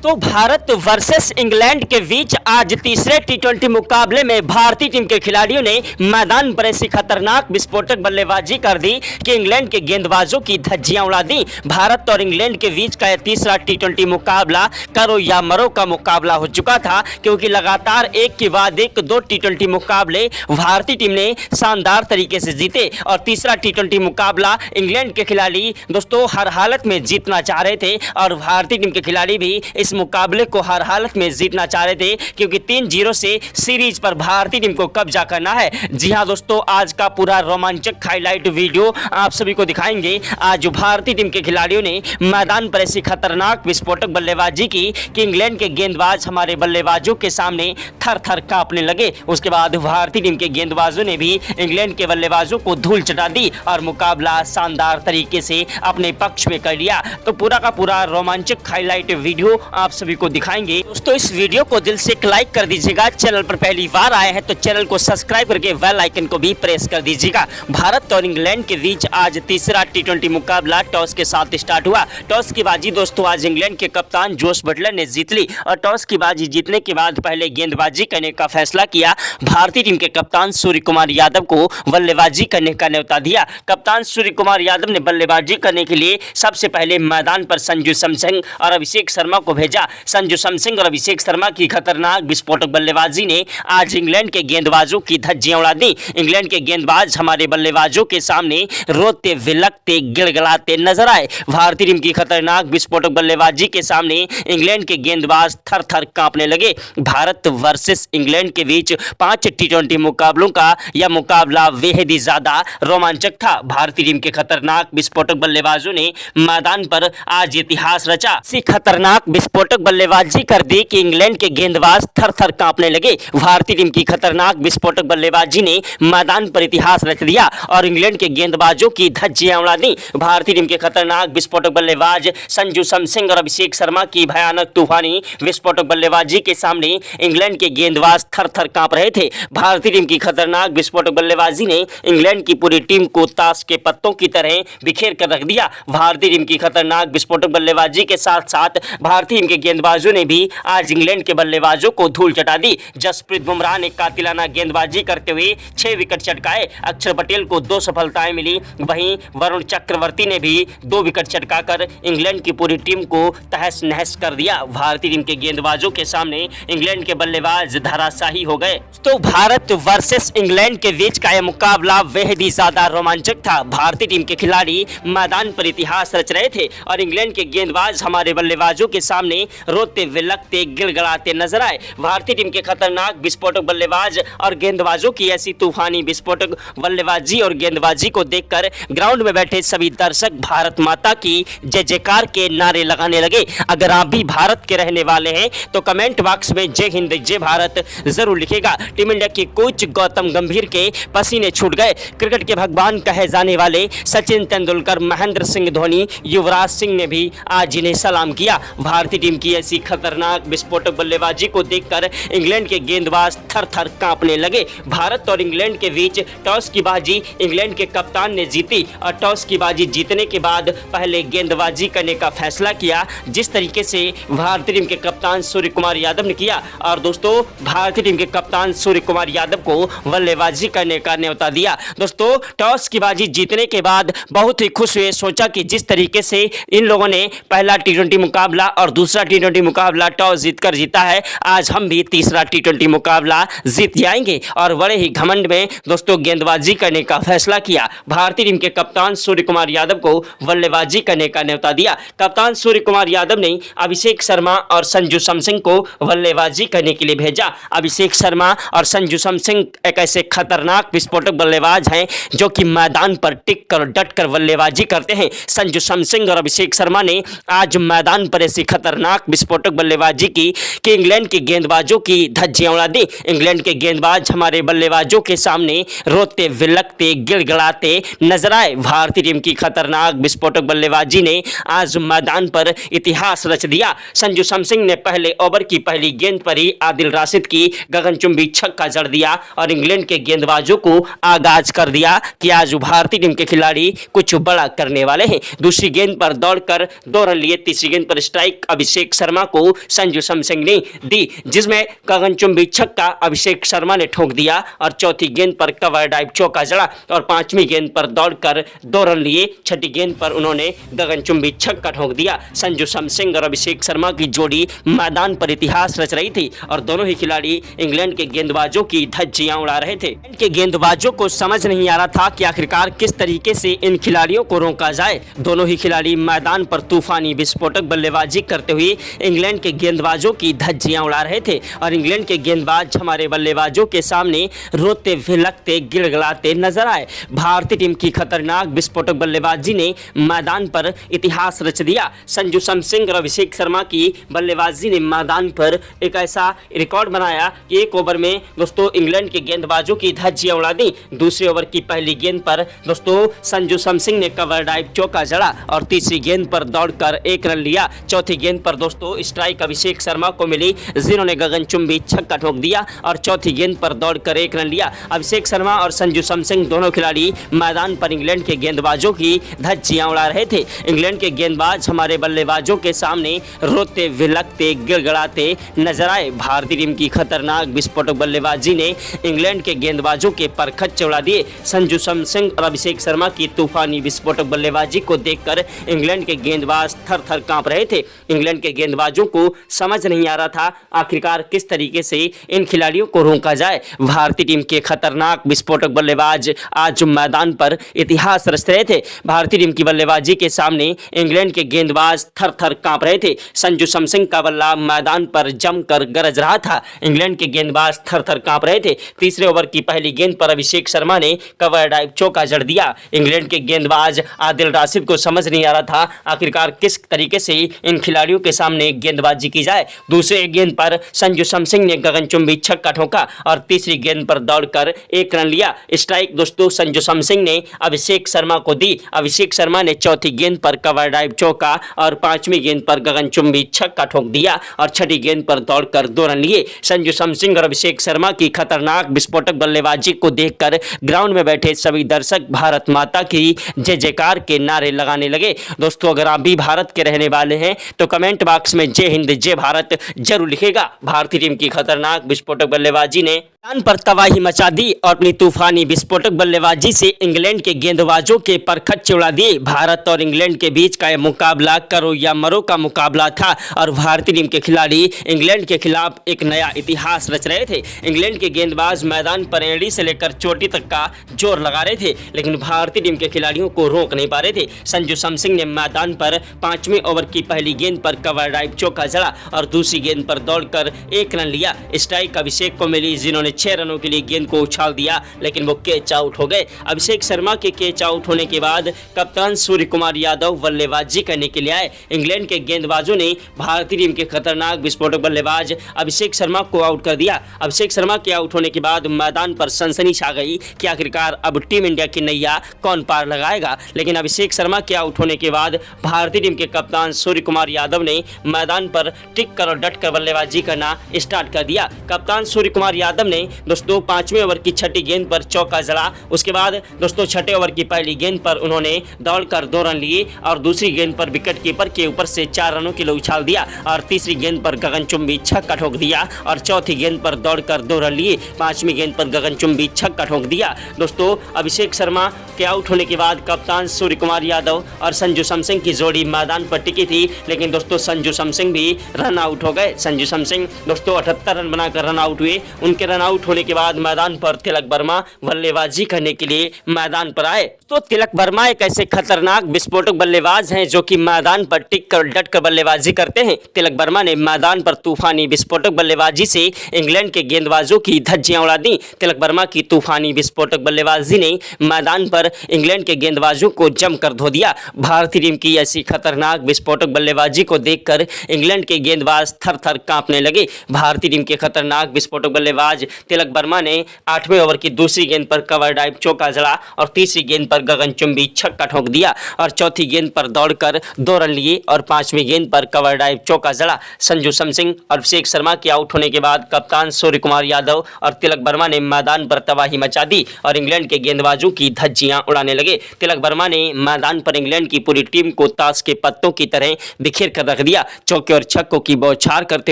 तो Bharat versus England के बीच आज तीसरे टी20 मुकाबले में भारतीय टीम के खिलाड़ियों ने मैदान पर ऐसी खतरनाक विस्फोटक बल्लेबाजी कर दी कि इंग्लैंड के गेंदबाजों की धज्जियां उड़ा दी। भारत और इंग्लैंड के बीच का यह तीसरा टी20 मुकाबला करो या मरो का मुकाबला हो चुका था, क्योंकि लगातार एक के बाद एक दो टी20 मुकाबले भारतीय टीम ने शानदार तरीके से जीते और तीसरा टी20 मुकाबला इंग्लैंड के खिलाड़ी दोस्तों हर हालत में जीतना चाह रहे थे और भारतीय टीम के खिलाड़ी भी इस मुकाबले को हर हालत में जीतना चाह रहे थे, क्योंकि 3-0 से सीरीज पर भारतीय टीम को कब्जा करना है। जी हां दोस्तों, आज का पूरा रोमांचक हाईलाइट वीडियो आप सभी को दिखाएंगे। आज भारतीय टीम के खिलाड़ियों ने मैदान पर ऐसी खतरनाक विस्फोटक बल्लेबाजी की कि इंग्लैंड के गेंदबाज हमारे बल्लेबाजों के सामने थर थर कांपने लगे। उसके बाद भारतीय टीम के गेंदबाजों ने भी इंग्लैंड के बल्लेबाजों को धूल चटा दी और मुकाबला शानदार तरीके से अपने पक्ष में कर लिया। तो पूरा का पूरा रोमांचक हाईलाइट वीडियो आप सभी को दिखाएंगे। दोस्तों इस वीडियो को दिल से एक लाइक कर दीजिएगा। चैनल पर पहली बार आए हैं तो चैनल को सब्सक्राइब करके बेल आइकन को भी प्रेस कर दीजिएगा। भारत और इंग्लैंड के बीच आज तीसरा टी20 मुकाबला टॉस के साथ स्टार्ट हुआ। टॉस की बाजी दोस्तों आज इंग्लैंड के कप्तान जोश बटलर ने जीत ली और टॉस की बाजी जीतने के बाद पहले गेंदबाजी करने का फैसला किया। भारतीय टीम के कप्तान सूर्य कुमार यादव को बल्लेबाजी करने का न्योता दिया। कप्तान सूर्य कुमार यादव ने बल्लेबाजी करने के लिए सबसे पहले मैदान पर संजू सैमसन और अभिषेक शर्मा को भेजा। संजू सैमसन और अभिषेक शर्मा की खतरनाक विस्फोटक बल्लेबाजी ने आज इंग्लैंड के गेंदबाजों की धज्जियां उड़ा दी। इंग्लैंड के गेंदबाज हमारे बल्लेबाजों के सामने रोते विलकते गिड़गिड़ाते नजर आए। भारतीय टीम की खतरनाक विस्फोटक बल्लेबाजी के सामने इंग्लैंड के गेंदबाज थर थर कांपने लगे। भारत वर्सेस इंग्लैंड के बीच 5 टी20 मुकाबलों का यह मुकाबला बेहद ही ज्यादा रोमांचक था। भारतीय टीम के खतरनाक विस्फोटक बल्लेबाजों ने मैदान पर आज इतिहास रचा। इसी खतरनाक विस्फोटक बल्लेबाजी कर दी कि इंग्लैंड के गेंदबाज थर थर कांपने लगे। भारतीय टीम की खतरनाक विस्फोटक बल्लेबाजी ने मैदान पर इतिहास रच दिया और इंग्लैंड के गेंदबाजों की धज्जियां उड़ा दी। भारतीय टीम के खतरनाक विस्फोटक बल्लेबाज संजू सैमसन और अभिषेक शर्मा की भयानक तूफानी विस्फोटक बल्लेबाजी के सामने इंग्लैंड के गेंदबाज थर थर कांप रहे थे। भारतीय टीम की खतरनाक विस्फोटक बल्लेबाजी ने इंग्लैंड की पूरी टीम को ताश के पत्तों की तरह बिखेर कर रख दिया। भारतीय टीम की खतरनाक विस्फोटक बल्लेबाजी के साथ साथ भारतीय टीम के गेंदबाजों ने भी आज इंग्लैंड के बल्लेबाजों को धूल चटा दी। जसप्रीत बुमराह ने कातिलाना गेंदबाजी करते हुए 6 विकेट चटकाए। अक्षर पटेल को 2 सफलताएं मिली। वहीं वरुण चक्रवर्ती ने भी 2 विकेट चटकाकर इंग्लैंड की पूरी टीम को तहस नहस कर दिया। भारतीय टीम के गेंदबाजों के सामने इंग्लैंड के बल्लेबाज धराशायी हो गए। तो भारत वर्सेस इंग्लैंड के बीच का यह मुकाबला बेहद ही ज्यादा रोमांचक था। भारतीय टीम के खिलाड़ी मैदान पर इतिहास रच रहे थे और इंग्लैंड के गेंदबाज हमारे बल्लेबाजों के सामने रोते विलकते गिड़गिड़ाते नजर आए। भारतीय टीम के खतरनाक विस्फोटक बल्लेबाज और गेंदबाजों की ऐसी तूफानी विस्फोटक बल्लेबाजी और गेंदबाजी को देखकर ग्राउंड में बैठे सभी दर्शक भारत माता की जय जयकार के नारे लगाने लगे। अगर आप भी भारत के रहने वाले हैं तो कमेंट बॉक्स में जय हिंद जय भारत जरूर लिखेगा। टीम इंडिया के कोच गौतम गंभीर के पसीने छूट गए। क्रिकेट के भगवान कहे जाने वाले सचिन तेंदुलकर, महेंद्र सिंह धोनी, युवराज सिंह ने भी आज इन्हें सलाम किया। भारतीय टीम की ऐसी खतरनाक विस्फोटक बल्लेबाजी को देखकर इंग्लैंड के गेंदबाज थर थर कांपने लगे। भारत और इंग्लैंड के बीच टॉस की बाजी इंग्लैंड के कप्तान ने जीती और टॉस की बाजी जीतने के बाद पहले गेंदबाजी करने का फैसला किया, जिस तरीके से भारतीय टीम के कप्तान सूर्य कुमार यादव ने किया। और दोस्तों भारतीय टीम के कप्तान सूर्य कुमार यादव को बल्लेबाजी करने का न्योता दिया। दोस्तों टॉस की बाजी जीतने के बाद बहुत ही खुश हुए। सोचा कि जिस तरीके से इन लोगों ने पहला टी20 मुकाबला और दूसरा टी20 मुकाबला टॉस जीतकर जीता है, आज हम भी तीसरा टी20 मुकाबला जीत जाएंगे और बड़े ही घमंड में दोस्तों गेंदबाजी करने का फैसला किया। भारतीय टीम के कप्तान सूर्य कुमार यादव को बल्लेबाजी करने का न्योता दिया। कप्तान सूर्य कुमार यादव ने अभिषेक शर्मा और संजू सैमसन को बल्लेबाजी करने के लिए भेजा। अभिषेक शर्मा और संजू सैमसन एक ऐसे खतरनाक विस्फोटक बल्लेबाज हैं जो कि मैदान पर टिक कर डट कर बल्लेबाजी करते हैं। संजू सैमसन और अभिषेक शर्मा ने आज मैदान पर ऐसी खतरनाक विस्फोटक बल्लेबाजी की कि इंग्लैंड के गेंदबाजों की धज्जियां उड़ा दी। इंग्लैंड के गेंदबाज हमारे बल्लेबाजों के सामने रोते विलकते गिड़गिड़ाते नजर आए। भारतीय टीम की खतरनाक विस्फोटक बल्लेबाजी ने आज मैदान पर इतिहास रच दिया। संजू सैमसन ने पहले ओवर की पहली गेंद पर ही आदिल राशिद की गगनचुंबी छक्का जड़ दिया और इंग्लैंड के गेंदबाजों को आगाज कर दिया कि आज भारतीय टीम के खिलाड़ी कुछ बड़ा करने वाले हैं। दूसरी गेंद पर दौड़कर 2 रन लिए। तीसरी गेंद पर स्ट्राइक अभिषेक अभिषेक शर्मा को संजू सैमसन ने दी, जिसमें गगनचुंबी छक्का अभिषेक शर्मा ने ठोक दिया और चौथी गेंद पर कवर ड्राइव चौका जड़ा और पांचवी गेंद पर दौड़कर 2 रन लिए। छठी गेंद पर उन्होंने गगनचुंबी छक्का ठोक दिया। संजू सैमसन और अभिषेक शर्मा की जोड़ी मैदान पर इतिहास रच रही थी और दोनों ही खिलाड़ी इंग्लैंड के गेंदबाजों की धज्जियां उड़ा रहे थे। इंग्लैंड के गेंदबाजों को समझ नहीं आ रहा था कि आखिरकार किस तरीके से इन खिलाड़ियों को रोका जाए। दोनों ही खिलाड़ी मैदान पर तूफानी विस्फोटक बल्लेबाजी करते हुए इंग्लैंड के गेंदबाजों की धज्जियां उड़ा रहे थे और इंग्लैंड के गेंदबाज हमारे बल्लेबाजों के सामने रोते भिलकते गिड़गिड़ाते नजर आए। भारतीय टीम की खतरनाक विस्फोटक बल्लेबाजी ने मैदान पर इतिहास रच दिया। संजू सैमसन और अभिषेक शर्मा की बल्लेबाजी ने मैदान पर एक ऐसा रिकॉर्ड बनाया कि एक ओवर में दोस्तों इंग्लैंड के गेंदबाजों की धज्जियां उड़ा दी। दूसरे ओवर की पहली गेंद पर दोस्तों संजू सैमसन ने कवर ड्राइव चौका जड़ा और तीसरी गेंद पर दौड़कर 1 रन लिया। चौथी गेंद पर दोस्तों स्ट्राइक अभिषेक शर्मा को मिली, जिन्होंने गगनचुंबी छक्का ठोक दिया और चौथी गेंद पर दौड़कर 1 रन लिया। अभिषेक शर्मा और संजू सैमसन दोनों खिलाड़ी मैदान पर इंग्लैंड के गेंदबाजों की धज्जियां उड़ा रहे थे। इंग्लैंड के गेंदबाज हमारे बल्लेबाजों के सामने रोते भिलकते गिड़गिड़ाते नजर आए। भारतीय टीम की खतरनाक विस्फोटक बल्लेबाजी ने इंग्लैंड के गेंदबाजों के परखच्चे उड़ा दिए। संजू सैमसन और अभिषेक शर्मा की तूफानी विस्फोटक बल्लेबाजी को देखकर इंग्लैंड के गेंदबाज थर-थर कांप रहे थे। इंग्लैंड के गेंदबाजों को समझ नहीं आ रहा था आखिरकार किस तरीके से इन खिलाड़ियों को रोका जाए। भारतीय टीम के खतरनाक विस्फोटक बल्लेबाज आज मैदान पर इतिहास रच रहे थे। भारतीय टीम की बल्लेबाजी के सामने इंग्लैंड के गेंदबाज थर-थर कांप रहे थे। संजू सैमसन का बल्ला मैदान पर जमकर गरज रहा था। इंग्लैंड के गेंदबाज थर-थर कांप रहे थे। तीसरे ओवर की पहली गेंद पर अभिषेक शर्मा ने कवर ड्राइव चौका जड़ दिया। इंग्लैंड के गेंदबाज आदिल राशिद को समझ नहीं आ रहा था आखिरकार किस तरीके से इन खिलाड़ियों के सामने गेंदबाजी की जाए। दूसरे गेंद पर संजू सैमसन ने गगनचुंबी छक्का ठोका और तीसरी गेंद पर दौड़कर 1 रन लिया। स्ट्राइक दोस्तों संजू सैमसन ने अभिषेक शर्मा को दी। अभिषेक शर्मा ने चौथी गेंद पर कवर ड्राइव चौका और पांचवी गेंद पर गगनचुंबी छक्का ठोक दिया और छठी गेंद पर दौड़कर 2 रन लिए। संजू सैमसन और अभिषेक शर्मा की खतरनाक विस्फोटक बल्लेबाजी को देखकर ग्राउंड में बैठे सभी दर्शक भारत माता की जय जयकार के नारे लगाने लगे। दोस्तों अगर आप भी भारत के रहने वाले हैं तो कमेंट बॉक्स में जय हिंद जय भारत जरूर लिखेगा। भारतीय टीम की खतरनाक विस्फोटक बल्लेबाजी ने मैदान पर तबाही मचा दी और अपनी तूफानी विस्फोटक बल्लेबाजी से इंग्लैंड के गेंदबाजों के परखच्चे उड़ा दिए। भारत और इंग्लैंड के बीच का यह मुकाबला करो या मरो का मुकाबला था और भारतीय टीम के खिलाड़ी इंग्लैंड के खिलाफ एक नया इतिहास रच रहे थे। इंग्लैंड के गेंदबाज मैदान पर एड़ी से लेकर चोटी तक का जोर लगा रहे थे, लेकिन भारतीय टीम के खिलाड़ियों को रोक नहीं पा रहे थे। संजू सैमसन ने मैदान पर 5वें ओवर की पहली गेंद पर कवर ड्राइव चौका जड़ा और दूसरी गेंद पर दौड़कर 1 रन लिया। स्ट्राइक अभिषेक को मिली, जिन्होंने 6 रनों के लिए गेंद को उछाल दिया, लेकिन वो कैच आउट हो गए। अभिषेक शर्मा के कैच आउट होने के बाद कप्तान सूर्य कुमार यादव बल्लेबाजी करने के लिए आए। इंग्लैंड के गेंदबाजों ने भारतीय टीम के खतरनाक विस्फोटक बल्लेबाज अभिषेक शर्मा को आउट कर दिया। अभिषेक शर्मा के आउट होने के बाद मैदान पर सनसनी छा गई कि आखिरकार अब टीम इंडिया की नैया कौन पार लगाएगा। लेकिन अभिषेक शर्मा के आउट होने के बाद भारतीय टीम के कप्तान सूर्य कुमार यादव ने मैदान पर टिक कर और डट कर बल्लेबाजी करना स्टार्ट कर दिया। कप्तान सूर्य कुमार यादव ने दोस्तों 5वें ओवर की छठी गेंद पर चौका जड़ा। उसके बाद दोस्तों 6ठे ओवर की पहली गेंद पर उन्होंने दौड़कर 2 रन लिए और दूसरी गेंद पर विकेट कीपर के ऊपर से 4 रनों के लिए उछाल दिया और तीसरी गेंद पर गगनचुंबी छक्का ठोक दिया और चौथी गेंद पर दौड़कर 2 रन लिए। 5वीं गेंद पर गगनचुंबी छक्का ठोक दिया। दोस्तों अभिषेक शर्मा के आउट होने के बाद कप्तान सूर्य कुमार यादव और संजू सैमसन की जोड़ी मैदान पर टिकी थी, लेकिन दोस्तों संजू सैमसन भी रन आउट हो गए। संजू सैमसन दोस्तों 78 रन बनाकर रन आउट हुए। उनके रन आउट होने के बाद मैदान पर तिलक वर्मा बल्लेबाजी करने के लिए मैदान पर आए। तो तिलक वर्मा एक ऐसे खतरनाक विस्फोटक बल्लेबाज हैं जो कि मैदान पर टिक कर डट कर बल्लेबाजी करते हैं। तिलक वर्मा ने मैदान पर तूफानी विस्फोटक बल्लेबाजी से इंग्लैंड के गेंदबाजों की धज्जियां उड़ा दी। तिलक वर्मा की तूफानी विस्फोटक बल्लेबाजी ने मैदान पर इंग्लैंड के गेंदबाजों को जमकर धो दिया। भारतीय टीम की ऐसी खतरनाक विस्फोटक बल्लेबाजी को देखकर इंग्लैंड के गेंदबाज थर-थर कांपने लगे। भारतीय टीम के खतरनाक विस्फोटक बल्लेबाज तिलक वर्मा ने 8वें ओवर की दूसरी गेंद पर कवर ड्राइव चौका जड़ा और तीसरी गेंद पर गगनचुंबी छक्का ठोक दिया और चौथी गेंद पर दौड़कर 2 रन लिए और 5वीं गेंद पर कवर ड्राइव चौका जड़ा। संजू सैमसन और अभिषेक शर्मा के आउट होने के बाद कप्तान सूर्य कुमार यादव और तिलक वर्मा ने मैदान पर तबाही मचा दी और इंग्लैंड के गेंदबाजों की धज्जियां उड़ाने लगे। तिलक वर्मा ने मैदान पर इंग्लैंड की पूरी टीम को ताश के पत्तों की तरह बिखेर कर रख रख दिया। चौके और छक्कों की बौछार करते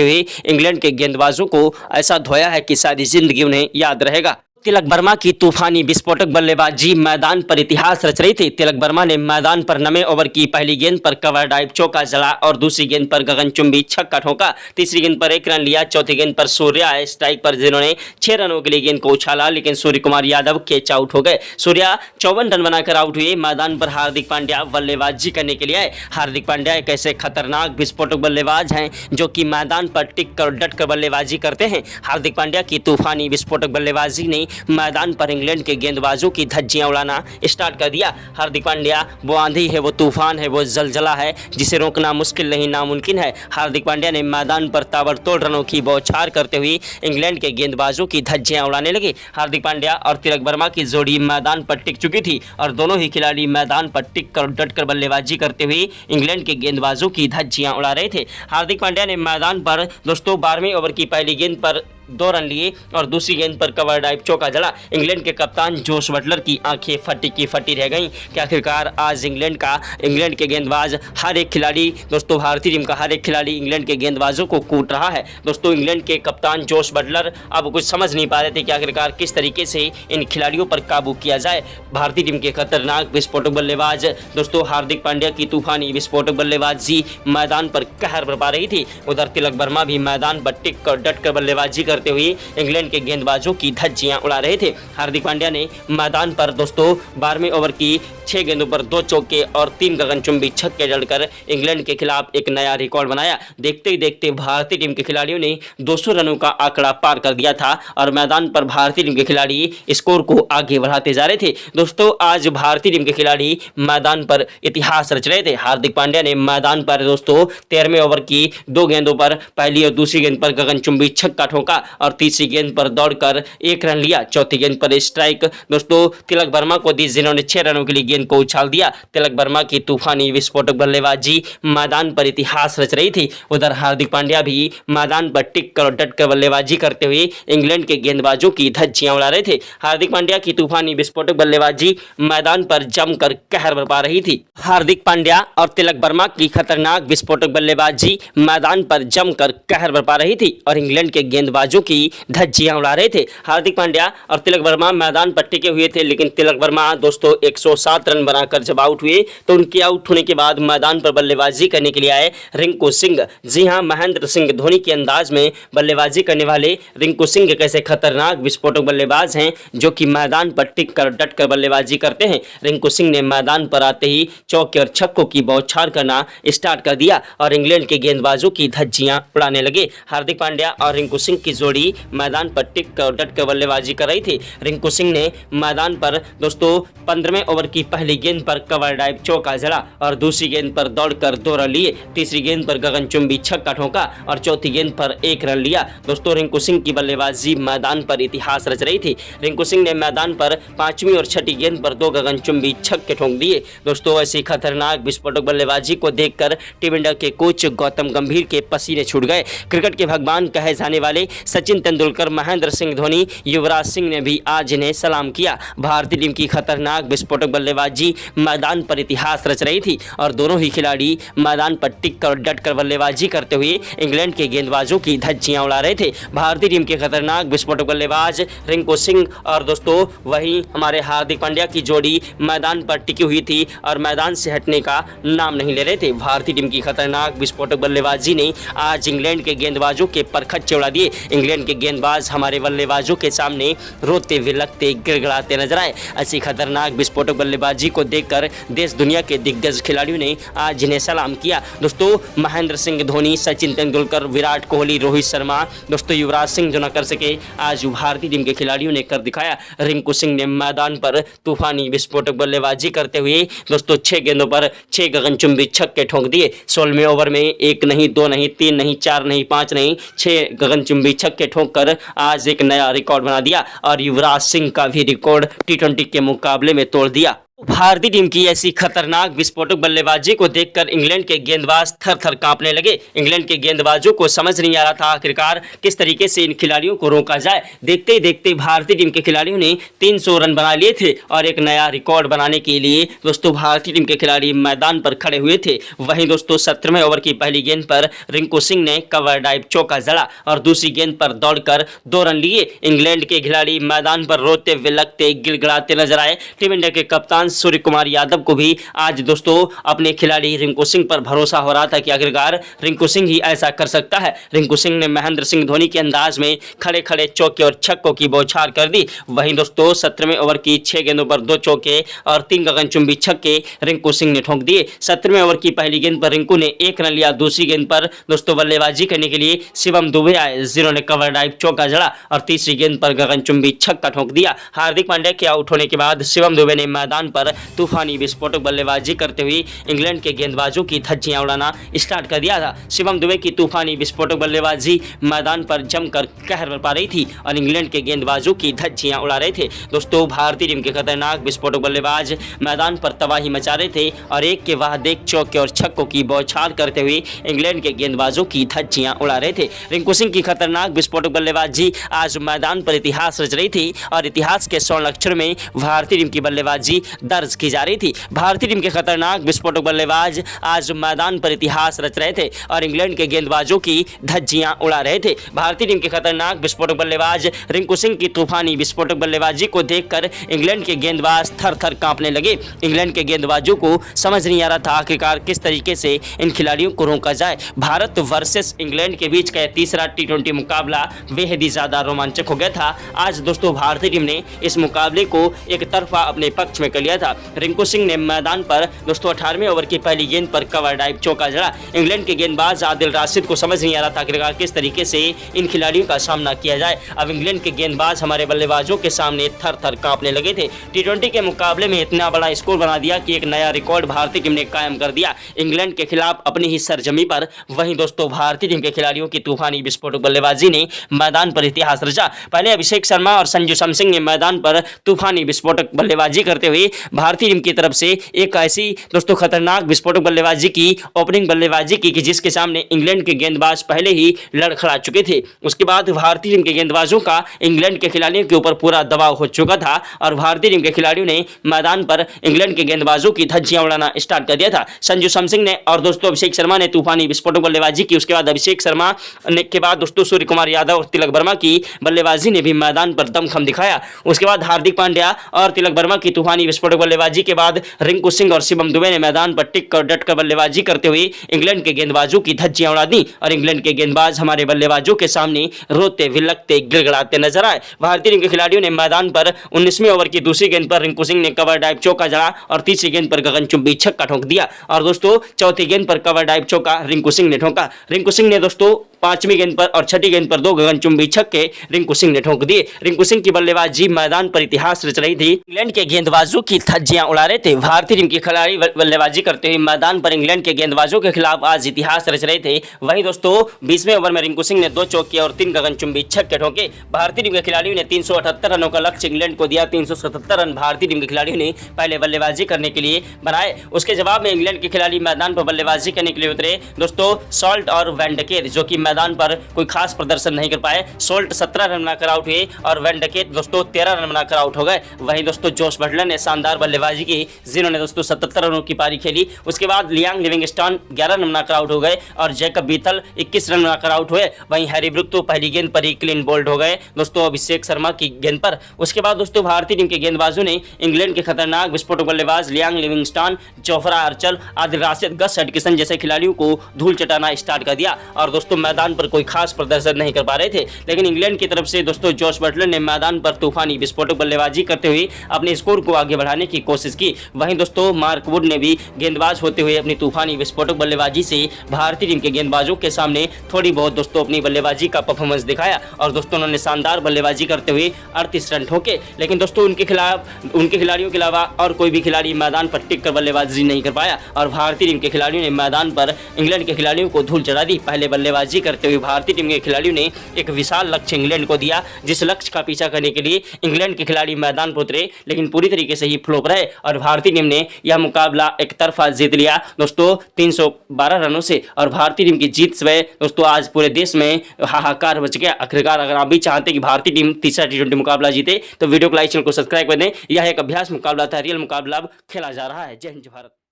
हुए इंग्लैंड के गेंदबाजों को ऐसा धोया है कि सारी जिंदगी उन्हें याद रहेगा। तिलक वर्मा की तूफानी विस्फोटक बल्लेबाजी मैदान पर इतिहास रच रही थी। तिलक वर्मा ने मैदान पर 9वें ओवर की पहली गेंद पर कवर ड्राइव चौका जड़ा और दूसरी गेंद पर गगनचुंबी छक्का ठोका। तीसरी गेंद पर 1 रन लिया। चौथी गेंद पर सूर्या आए स्ट्राइक पर, जिन्होंने 6 रनों के लिए गेंद को उछाला, लेकिन सूर्य कुमार यादव कैच आउट हो गए। सूर्या 54 रन बनाकर आउट हुए। मैदान पर हार्दिक पांड्या बल्लेबाजी करने के लिए आए। हार्दिक पांड्या एक ऐसे खतरनाक विस्फोटक बल्लेबाज हैं जो कि मैदान पर टिक कर डट कर बल्लेबाजी करते हैं। हार्दिक पांड्या की तूफानी विस्फोटक बल्लेबाजी ने मैदान पर इंग्लैंड के गेंदबाजों की धज्जियां उड़ाना स्टार्ट कर दिया। हार्दिक पांड्या वो आंधी है, वो तूफान है, वो जलजला है जिसे रोकना मुश्किल नहीं नामुमकिन है। हार्दिक पांड्या ने मैदान पर ताबड़तोड़ रनों की बौछार करते हुए इंग्लैंड के गेंदबाजों की धज्जियां उड़ाने लगे। हार्दिक पांड्या और तिलक वर्मा की जोड़ी मैदान पर टिक चुकी थी और दोनों ही खिलाड़ी मैदान पर टिक कर डट कर बल्लेबाजी करते हुए इंग्लैंड के गेंदबाजों की धज्जियां उड़ा रहे थे। हार्दिक पांड्या ने मैदान पर दोस्तों 12वें ओवर की पहली गेंद पर 2 रन लिए और दूसरी गेंद पर कवर ड्राइव चौका जड़ा। इंग्लैंड के कप्तान जोश बटलर की आंखें फटी की फटी रह गईं कि आखिरकार आज इंग्लैंड के गेंदबाज हर एक खिलाड़ी, दोस्तों भारतीय टीम का हर एक खिलाड़ी इंग्लैंड के गेंदबाजों को कूट रहा है। दोस्तों इंग्लैंड के कप्तान जोश बटलर अब कुछ समझ नहीं पा रहे थे कि आखिरकार किस तरीके से इन खिलाड़ियों पर काबू किया जाए। भारतीय टीम के खतरनाक विस्फोटक बल्लेबाज दोस्तों हार्दिक पांड्या की तूफानी विस्फोटक बल्लेबाजी मैदान पर कहर बरपा रही थी। उधर तिलक वर्मा भी मैदान पर टिक कर डट कर बल्लेबाजी करते हुए इंग्लैंड के गेंदबाजों की धज्जियां उड़ा रहे थे। हार्दिक पांड्या ने मैदान पर दोस्तों 12वें ओवर की 6 गेंदों पर 2 चौके और 3 गगनचुंबी छक्के जड़कर इंग्लैंड के खिलाफ एक नया रिकॉर्ड बनाया। देखते ही देखते भारतीय टीम के खिलाड़ियों ने 200 रनों का आंकड़ा पार कर दिया था और मैदान पर भारतीय टीम के खिलाड़ी स्कोर को आगे बढ़ाते जा रहे थे। दोस्तों आज भारतीय टीम के खिलाड़ी मैदान पर इतिहास रच रहे थे। हार्दिक पांड्या ने मैदान पर दोस्तों 13वें ओवर की 2 गेंदों पर पहली और दूसरी गेंद पर गगनचुंबी छक्का ठोका और तीसरी गेंद पर दौड़कर 1 रन लिया। चौथी गेंद पर स्ट्राइक दोस्तों तिलक वर्मा को दी, जिन्होंने 6 रनों के लिए गेंद को उछाल दिया। तिलक वर्मा की तूफानी विस्फोटक बल्लेबाजी मैदान पर इतिहास रच रही थी। उधर हार्दिक पांड्या भी मैदान पर टिक कर डट कर बल्लेबाजी करते हुए इंग्लैंड के गेंदबाजों की धज्जियां उड़ा रहे थे। हार्दिक पांड्या की तूफानी विस्फोटक बल्लेबाजी मैदान पर जमकर कहर बरपा रही थी। हार्दिक पांड्या और तिलक वर्मा की खतरनाक विस्फोटक बल्लेबाजी मैदान पर जमकर कहर बरपा रही थी और इंग्लैंड के गेंदबाजों की धज्जियां उड़ा रहे थे। हार्दिक पांड्या और तिलक वर्मा मैदान पर टिके हुए थे, लेकिन तिलक वर्मा दोस्तों 107 रन बनाकर जब आउट हुए तो उनके आउट होने के बाद मैदान पर बल्लेबाजी करने के लिए आए रिंकू सिंह। जी हां, महेंद्र सिंह धोनी के अंदाज में बल्लेबाजी करने वाले रिंकू सिंह एक ऐसे खतरनाक विस्फोटक बल्लेबाज हैं जो कि मैदान पर टिक कर डट कर बल्लेबाजी करते हैं। रिंकू सिंह ने मैदान पर आते ही चौके और छक्कों की बौछार करना स्टार्ट कर दिया और इंग्लैंड के गेंदबाजों की धज्जियां उड़ाने लगे। हार्दिक पांड्या और रिंकू सिंह की जोड़ी मैदान पर टिक कर डट कर बल्लेबाजी कर रही थी। रिंकू सिंह ने मैदान पर दोस्तों 15वें ओवर की पहली गेंद पर कवर ड्राइव चौका जड़ा और दूसरी गेंद पर दौड़कर 2 रन लिए। तीसरी गेंद पर गगनचुंबी छक्का ठोका और चौथी गेंद पर 1 रन लिया। दोस्तों रिंकू सिंह की बल्लेबाजी मैदान पर इतिहास रच रही थी। रिंकू सिंह ने मैदान पर 5वीं और 6ठी गेंद पर 2 गगनचुंबी छक्के ठोक दिए। दोस्तों ऐसी खतरनाक विस्फोटक बल्लेबाजी को देखकर टीम इंडिया के कोच गौतम गंभीर के पसीने छूट गए। क्रिकेट के भगवान कहे जाने वाले सचिन तेंदुलकर, महेंद्र सिंह धोनी, युवराज सिंह ने भी आज इन्हें सलाम किया। भारतीय टीम की खतरनाक विस्फोटक बल्लेबाजी मैदान पर इतिहास रच रही थी और दोनों ही खिलाड़ी मैदान पर टिक कर डट कर बल्लेबाजी करते हुए इंग्लैंड के गेंदबाजों की धज्जियां उड़ा रहे थे। भारतीय टीम के खतरनाक विस्फोटक बल्लेबाज रिंकू सिंह और दोस्तों वहीं हमारे हार्दिक पांड्या की जोड़ी मैदान पर टिकी हुई थी और मैदान से हटने का नाम नहीं ले रहे थे। भारतीय टीम की खतरनाक विस्फोटक बल्लेबाजी ने आज इंग्लैंड के गेंदबाजों के परखच्चे उड़ा दिए। इंग्लैंड के गेंदबाज हमारे बल्लेबाजों के सामने रोते विलखते गिड़गिड़ाते नजर आए। ऐसी खतरनाक विस्फोटक बल्लेबाजी को देखकर देश दुनिया के दिग्गज खिलाड़ियों ने आज इन्हें सलाम किया। दोस्तों महेंद्र सिंह धोनी, सचिन तेंदुलकर, विराट कोहली, रोहित शर्मा, दोस्तों युवराज सिंह जो न कर सके, आज भारतीय टीम के खिलाड़ियों ने कर दिखाया। रिंकू सिंह ने मैदान पर तूफानी विस्फोटक बल्लेबाजी करते हुए दोस्तों 6 गेंदों पर 6 गगनचुंबी छक्के ठोक दिए। 16वें ओवर में 1 नहीं, 2 नहीं, 3 नहीं, 4 नहीं, 5 नहीं, 6 गगनचुंबी छक्के ठोक कर आज एक नया रिकॉर्ड बना दिया और युवराज सिंह का भी रिकॉर्ड T20 के मुकाबले में तोड़ दिया। भारतीय टीम की ऐसी खतरनाक विस्फोटक बल्लेबाजी को देखकर इंग्लैंड के गेंदबाज थर थर कांपने लगे। इंग्लैंड के गेंदबाजों को समझ नहीं आ रहा था आखिरकार किस तरीके से इन खिलाड़ियों को रोका जाए। देखते ही देखते भारतीय टीम के खिलाड़ियों ने 300 रन बना लिए थे और एक नया रिकॉर्ड बनाने के लिए दोस्तों भारतीय टीम के खिलाड़ी मैदान पर खड़े हुए थे। वहीं दोस्तों 17वें ओवर की पहली गेंद पर रिंकू सिंह ने कवर ड्राइव चौका जड़ा और दूसरी गेंद पर दौड़कर 2 रन लिए। इंग्लैंड के खिलाड़ी मैदान पर रोते विलखते गिड़गिड़ाते नजर आए। टीम इंडिया के कप्तान सूर्य कुमार यादव को भी आज दोस्तों अपने खिलाड़ी रिंकू सिंह पर भरोसा हो रहा था कि आखिरकार रिंकू सिंह ही ऐसा कर सकता है। रिंकू सिंह ने महेंद्र सिंह धोनी के अंदाज में खड़े खड़े चौके और छक्कों की बौछार कर दी। वहीं दोस्तों 17वें ओवर की 6 गेंदों पर 2 चौके और 3 गगनचुंबी छक्के रिंकू सिंह ने ठोंक दिए। 17वें ओवर की पहली गेंद पर रिंकू ने 1 रन लिया। दूसरी गेंद पर दोस्तों बल्लेबाजी करने के लिए शिवम दुबे आए, जिन्होंने कवर ड्राइव चौका जड़ा और तीसरी गेंद पर गगनचुंबी छक्का ठोंक दिया। हार्दिक पांड्या के आउट होने के बाद शिवम दुबे ने मैदान पर तूफानी विस्फोटक बल्लेबाजी करते हुए इंग्लैंड के गेंदबाजों की धज्जियां उड़ाना स्टार्ट कर दिया था। शिवम दुबे की तूफानी विस्फोटक बल्लेबाजी मैदान पर जमकर कहर बरपा रही थी और इंग्लैंड के गेंदबाजों की धज्जियां उड़ा रहे थे। दोस्तों भारतीय टीम के खतरनाक विस्फोटक बल्लेबाज मैदान पर तबाही मचा रहे थे और एक के बाद एक चौके और छक्कों की बौछार करते हुए इंग्लैंड के गेंदबाजों की धज्जियां उड़ा रहे थे। रिंकू सिंह की खतरनाक विस्फोटक बल्लेबाजी आज मैदान पर इतिहास रच रही थी और इतिहास के स्वर्ण अक्षरों में भारतीय टीम की बल्लेबाजी दर्ज की जा रही थी। भारतीय टीम के खतरनाक विस्फोटक बल्लेबाज आज मैदान पर इतिहास रच रहे थे और इंग्लैंड के गेंदबाजों की धज्जियां उड़ा रहे थे। भारतीय टीम के खतरनाक विस्फोटक बल्लेबाज रिंकू सिंह की तूफानी विस्फोटक बल्लेबाजी को देखकर इंग्लैंड के गेंदबाज थर थर कांपने लगे। इंग्लैंड के गेंदबाजों को समझ नहीं आ रहा था आखिरकार किस तरीके से इन खिलाड़ियों को रोका जाए। भारत वर्सेस इंग्लैंड के बीच का तीसरा T20 मुकाबला बेहद ही ज्यादा रोमांचक हो गया था। आज दोस्तों भारतीय टीम ने इस मुकाबले को एक तरफा अपने पक्ष में कर लिया था। रिंकू सिंह ने मैदान पर दोस्तों 18वें ओवर की पहली गेंद पर कवर ड्राइव चौका जड़ा। इंग्लैंड के गेंदबाज आदिल राशिद को समझ नहीं आ रहा था आखिरकार किस तरीके से इन खिलाड़ियों का सामना किया जाए। अब इंग्लैंड के गेंदबाज हमारे बल्लेबाजों के सामने थर थर कांपने लगे थे। T20 के मुकाबले में इतना बड़ा स्कोर बना दिया कि एक नया रिकॉर्ड भारतीय टीम ने कायम कर दिया इंग्लैंड के खिलाफ अपनी ही सरजमी पर। वहीं दोस्तों भारतीय टीम के खिलाड़ियों की तूफानी विस्फोटक बल्लेबाजी ने मैदान पर इतिहास रचा। पहले अभिषेक शर्मा और संजू सैमसन ने मैदान पर तूफानी विस्फोटक बल्लेबाजी करते हुए भारतीय टीम की तरफ से एक ऐसी दोस्तों खतरनाक विस्फोटक बल्लेबाजी की ओपनिंग बल्लेबाजी की कि जिसके सामने इंग्लैंड के गेंदबाज पहले ही लड़खड़ा चुके थे। उसके बाद भारतीय टीम के गेंदबाजों का इंग्लैंड के खिलाड़ियों के ऊपर पूरा दबाव हो चुका था और भारतीय टीम के खिलाड़ियों ने मैदान पर इंग्लैंड के गेंदबाजों की धज्जियां उड़ाना स्टार्ट कर दिया था। संजू सैमसन ने और दोस्तों अभिषेक शर्मा ने तूफानी विस्फोटक बल्लेबाजी की। उसके बाद अभिषेक शर्मा ने के बाद दोस्तों सूर्य कुमार यादव और तिलक वर्मा की बल्लेबाजी ने भी मैदान पर दमखम दिखाया। उसके बाद हार्दिक पांड्या और तिलक वर्मा की तूफानी विस्फोटक बल्लेबाजी के बाद रिंकू सिंह और शिवम दुबे ने मैदान पर टिक कर डट कर बल्लेबाजी करते हुए इंग्लैंड के गेंदबाजों की धज्जियां उड़ा दी और इंग्लैंड के गेंदबाज हमारे बल्लेबाजों के सामने रोते विलखते गिड़गिड़ाते नजर आए। भारतीय टीम के खिलाड़ियों ने मैदान पर 19वें ओवर की दूसरी गेंद पर रिंकू सिंह ने कवर ड्राइव चौका जड़ा और तीसरी गेंद पर गगनचुंबी छक्का ठोक दिया और दोस्तों चौथी गेंद पर कवर ड्राइव चौका रिंकू सिंह ने ठोका। रिंकू सिंह ने दोस्तों 5वीं गेंद पर और 6ठी गेंद पर 2 गगनचुंबी छक्के रिंकू सिंह ने ठोक दिए। रिंकू सिंह की बल्लेबाजी मैदान पर इतिहास रच रही थी। इंग्लैंड के गेंदबाजों की धज्जियां उड़ा रहे थे। भारतीय टीम के खिलाड़ी बल्लेबाजी करते हुए मैदान पर इंग्लैंड के गेंदबाजों के खिलाफ आज इतिहास रच रहे थे। वहीं दोस्तों 20वें ओवर में रिंकू सिंह ने 2 चौके और 3 गगनचुंबी छक्के ठोके। भारतीय टीम के खिलाड़ियों ने 378 रनों का लक्ष्य इंग्लैंड को दिया। 377 रन भारतीय टीम के खिलाड़ियों ने पहले बल्लेबाजी करने के लिए बनाए। उसके जवाब में इंग्लैंड के खिलाड़ी मैदान पर बल्लेबाजी करने के लिए उतरे दोस्तों सॉल्ट और वेंडकेट, जो कि मैदान पर कोई खास प्रदर्शन नहीं कर पाए। सोल्ट 17 रन बनाकर आउट हुए और वेंडकेट दोस्तों 13 रन बनाकर आउट हो गए। वहीं दोस्तों जोश बटलर ने शानदार बल्लेबाजी की, जिन्होंने दोस्तों 77 रनों की पारी खेली। उसके बाद लियांग लिविंगस्टन 11 रन बनाकर आउट हो गए और जैकब बीथल 21 रन बनाकर आउट हुए। वहीं हैरी ब्रुक तो पहली गेंद पर ही क्लीन बोल्ड हो गए दोस्तों अभिषेक शर्मा की गेंद पर। उसके बाद दोस्तों भारतीय टीम के गेंदबाजों ने इंग्लैंड के खतरनाक विस्फोटक बल्लेबाज Liam Livingstone, Jofra Archer, Adil Rashid, Gus Atkinson जैसे खिलाड़ियों को धूल चटाना स्टार्ट कर दिया और दोस्तों मैदान पर कोई खास प्रदर्शन नहीं कर पा रहे थे। लेकिन इंग्लैंड की तरफ से दोस्तों जोश बटलर ने मैदान पर तूफानी विस्फोटक बल्लेबाजी करते हुए अपने स्कोर को आगे बढ़ाने की कोशिश की। वहीं दोस्तों मार्क वुड ने भी गेंदबाज होते हुए अपनी तूफानी विस्फोटक बल्लेबाजी से भारतीय टीम के गेंदबाजों के सामने थोड़ी बहुत दोस्तों अपनी बल्लेबाजी का परफॉर्मेंस दिखाया और दोस्तों उन्होंने शानदार बल्लेबाजी करते हुए 38 रन ठोके। लेकिन दोस्तों उनके खिलाड़ियों के अलावा और कोई भी खिलाड़ी मैदान पर टिक कर बल्लेबाजी नहीं कर पाया और भारतीय टीम के खिलाड़ियों ने मैदान पर इंग्लैंड के खिलाड़ियों को धूल चढ़ा दी। पहले बल्लेबाजी करते हुए भारतीय टीम के खिलाड़ियों ने एक विशाल लक्ष्य इंग्लैंड को दिया, जिस लक्ष्य का पीछा करने के लिए इंग्लैंड के खिलाड़ी मैदान पर उतरे, लेकिन पूरी तरीके से ही फ्लॉप रहे और भारतीय टीम ने यह मुकाबला एक तरफा जीत लिया दोस्तों 312 रनों से। और भारतीय टीम की जीत से दोस्तों आज पूरे देश में हाहाकार मच गया। आखिरकार अगर आप भी चाहते हैं कि भारतीय टीम तीसरा T20 मुकाबला जीते तो वीडियो को लाइक, चैनल को सब्सक्राइब कर दें। यह एक अभ्यास मुकाबला था, रियल मुकाबला अब खेला जा रहा है। जय हिंद, जय भारत।